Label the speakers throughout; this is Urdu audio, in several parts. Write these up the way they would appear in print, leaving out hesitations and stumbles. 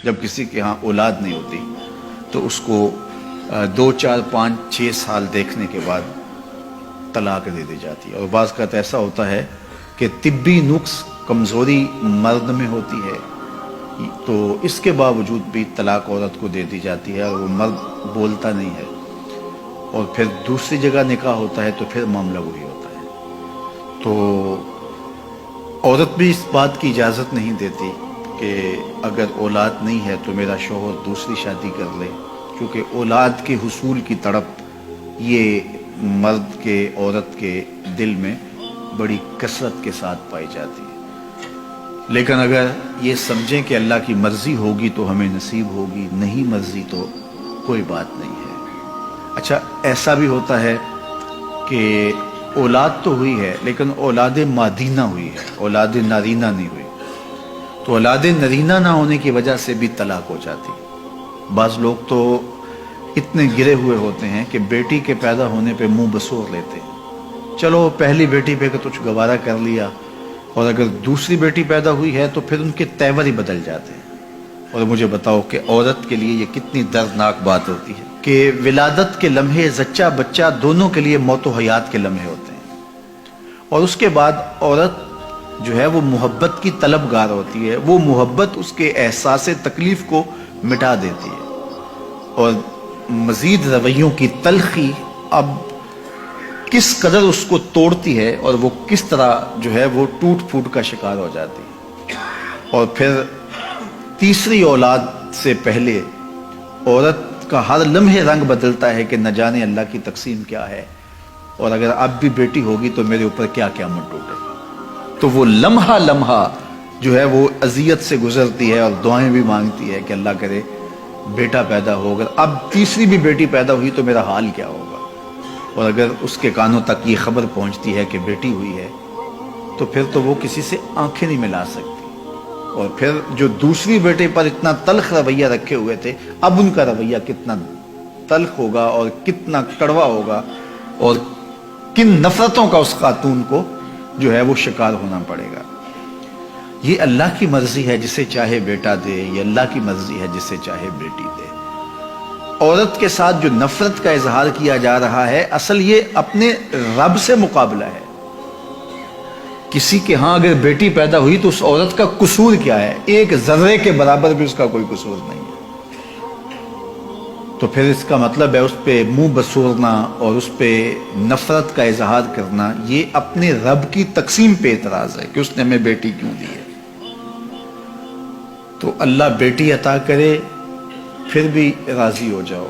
Speaker 1: جب کسی کے ہاں اولاد نہیں ہوتی تو اس کو 2 4 5 6 سال دیکھنے کے بعد طلاق دے دی جاتی ہے۔ اور بعض کا ایسا ہوتا ہے کہ طبی نقص کمزوری مرد میں ہوتی ہے تو اس کے باوجود بھی طلاق عورت کو دے دی جاتی ہے اور وہ مرد بولتا نہیں ہے، اور پھر دوسری جگہ نکاح ہوتا ہے تو پھر معاملہ وہی ہوتا ہے۔ تو عورت بھی اس بات کی اجازت نہیں دیتی کہ اگر اولاد نہیں ہے تو میرا شوہر دوسری شادی کر لے، کیونکہ اولاد کے حصول کی تڑپ یہ مرد کے عورت کے دل میں بڑی کثرت کے ساتھ پائی جاتی ہے۔ لیکن اگر یہ سمجھیں کہ اللہ کی مرضی ہوگی تو ہمیں نصیب ہوگی، نہیں مرضی تو کوئی بات نہیں ہے۔ اچھا، ایسا بھی ہوتا ہے کہ اولاد تو ہوئی ہے لیکن اولاد مادینہ ہوئی ہے، اولاد نارینہ نہیں ہوئی، تو اولاد نارینہ نہ ہونے کی وجہ سے بھی طلاق ہو جاتی۔ بعض لوگ تو اتنے گرے ہوئے ہوتے ہیں کہ بیٹی کے پیدا ہونے پہ منہ بسور لیتے ہیں، چلو پہلی بیٹی پہ کچھ گوارا کر لیا، اور اگر دوسری بیٹی پیدا ہوئی ہے تو پھر ان کے تیور ہی بدل جاتے ہیں۔ اور مجھے بتاؤ کہ عورت کے لیے یہ کتنی دردناک بات ہوتی ہے کہ ولادت کے لمحے زچہ بچہ دونوں کے لیے موت و حیات کے لمحے ہوتے ہیں، اور اس کے بعد عورت جو ہے وہ محبت کی طلبگار ہوتی ہے، وہ محبت اس کے احساس تکلیف کو مٹا دیتی ہے، اور مزید رویوں کی تلخی اب کس قدر اس کو توڑتی ہے اور وہ کس طرح جو ہے وہ ٹوٹ پھوٹ کا شکار ہو جاتی ہے۔ اور پھر تیسری اولاد سے پہلے عورت کا ہر لمحے رنگ بدلتا ہے کہ نہ جانے اللہ کی تقسیم کیا ہے، اور اگر اب بھی بیٹی ہوگی تو میرے اوپر کیا قیامت ٹوٹے گی۔ تو وہ لمحہ لمحہ جو ہے وہ اذیت سے گزرتی ہے اور دعائیں بھی مانگتی ہے کہ اللہ کرے بیٹا پیدا ہو، اگر اب تیسری بھی بیٹی پیدا ہوئی تو میرا حال کیا ہوگا۔ اور اگر اس کے کانوں تک یہ خبر پہنچتی ہے کہ بیٹی ہوئی ہے تو پھر تو وہ کسی سے آنکھیں نہیں ملا سکتی، اور پھر جو دوسری بیٹے پر اتنا تلخ رویہ رکھے ہوئے تھے اب ان کا رویہ کتنا تلخ ہوگا اور کتنا کڑوا ہوگا، اور کن نفرتوں کا اس خاتون کو جو ہے وہ شکار ہونا پڑے گا۔ یہ اللہ کی مرضی ہے، جسے چاہے بیٹا دے، یہ اللہ کی مرضی ہے جسے چاہے بیٹی دے۔ عورت کے ساتھ جو نفرت کا اظہار کیا جا رہا ہے اصل یہ اپنے رب سے مقابلہ ہے۔ کسی کے ہاں اگر بیٹی پیدا ہوئی تو اس عورت کا قصور کیا ہے؟ ایک ذرے کے برابر بھی اس کا کوئی قصور نہیں ہے، تو پھر اس کا مطلب ہے اس پہ منہ بسورنا اور اس پہ نفرت کا اظہار کرنا یہ اپنے رب کی تقسیم پہ اعتراض ہے کہ اس نے ہمیں بیٹی کیوں دی ہے۔ تو اللہ بیٹی عطا کرے پھر بھی راضی ہو جاؤ،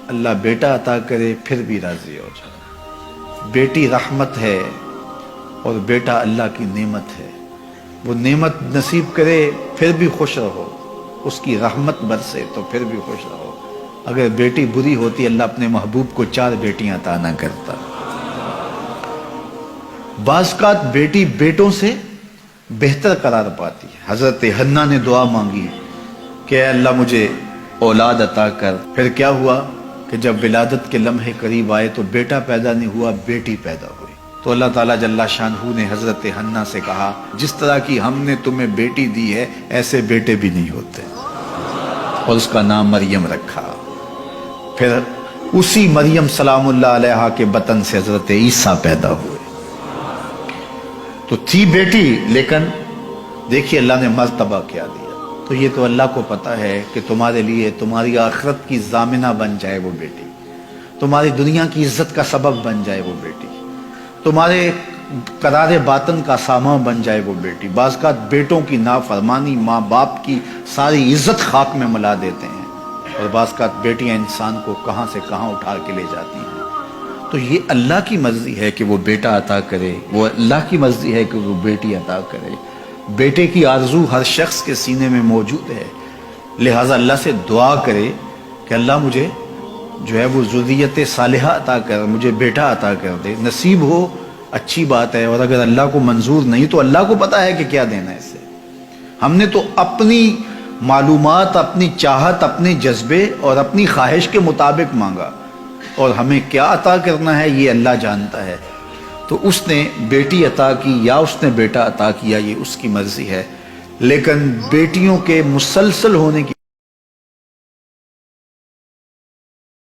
Speaker 1: اللہ بیٹا عطا کرے پھر بھی راضی ہو جاؤ۔ بیٹی رحمت ہے اور بیٹا اللہ کی نعمت ہے، وہ نعمت نصیب کرے پھر بھی خوش رہو، اس کی رحمت برسے تو پھر بھی خوش رہو۔ اگر بیٹی بری ہوتی اللہ اپنے محبوب کو 4 بیٹیاں عطا نہ کرتا۔ بعض اوقات بیٹی بیٹوں سے بہتر قرار پاتی ہے۔ حضرت حنہ نے دعا مانگی کہ اے اللہ مجھے اولاد عطا کر، پھر کیا ہوا کہ جب ولادت کے لمحے قریب آئے تو بیٹا پیدا نہیں ہوا، بیٹی پیدا ہوئی۔ تو اللہ تعالیٰ جل شانہ نے حضرت حنہ سے کہا جس طرح کی ہم نے تمہیں بیٹی دی ہے ایسے بیٹے بھی نہیں ہوتے، اور اس کا نام مریم رکھا۔ پھر اسی مریم سلام اللہ علیہا کے بطن سے حضرت عیسیٰ پیدا ہوئے۔ تو تھی بیٹی لیکن دیکھیے اللہ نے مرتبہ کیا دیا۔ تو یہ تو اللہ کو پتہ ہے کہ تمہارے لیے تمہاری آخرت کی ضامنہ بن جائے وہ بیٹی، تمہاری دنیا کی عزت کا سبب بن جائے وہ بیٹی، تمہارے قرار باطن کا سامان بن جائے وہ بیٹی۔ بعض اوقات بیٹوں کی نافرمانی ماں باپ کی ساری عزت خاک میں ملا دیتے ہیں، اور بعض اوقات بیٹیاں انسان کو کہاں سے کہاں اٹھا کے لے جاتی ہیں۔ تو یہ اللہ کی مرضی ہے کہ وہ بیٹا عطا کرے، وہ اللہ کی مرضی ہے کہ وہ بیٹی عطا کرے۔ بیٹے کی آرزو ہر شخص کے سینے میں موجود ہے، لہٰذا اللہ سے دعا کرے کہ اللہ مجھے جو ہے وہ ذریت صالحہ عطا کر، مجھے بیٹا عطا کر دے۔ نصیب ہو اچھی بات ہے، اور اگر اللہ کو منظور نہیں تو اللہ کو پتہ ہے کہ کیا دینا ہے اسے۔ ہم نے تو اپنی معلومات، اپنی چاہت، اپنے جذبے اور اپنی خواہش کے مطابق مانگا، اور ہمیں کیا عطا کرنا ہے یہ اللہ جانتا ہے۔ تو اس نے بیٹی عطا کی یا اس نے بیٹا عطا کیا یہ اس کی مرضی ہے، لیکن بیٹیوں کے مسلسل ہونے کی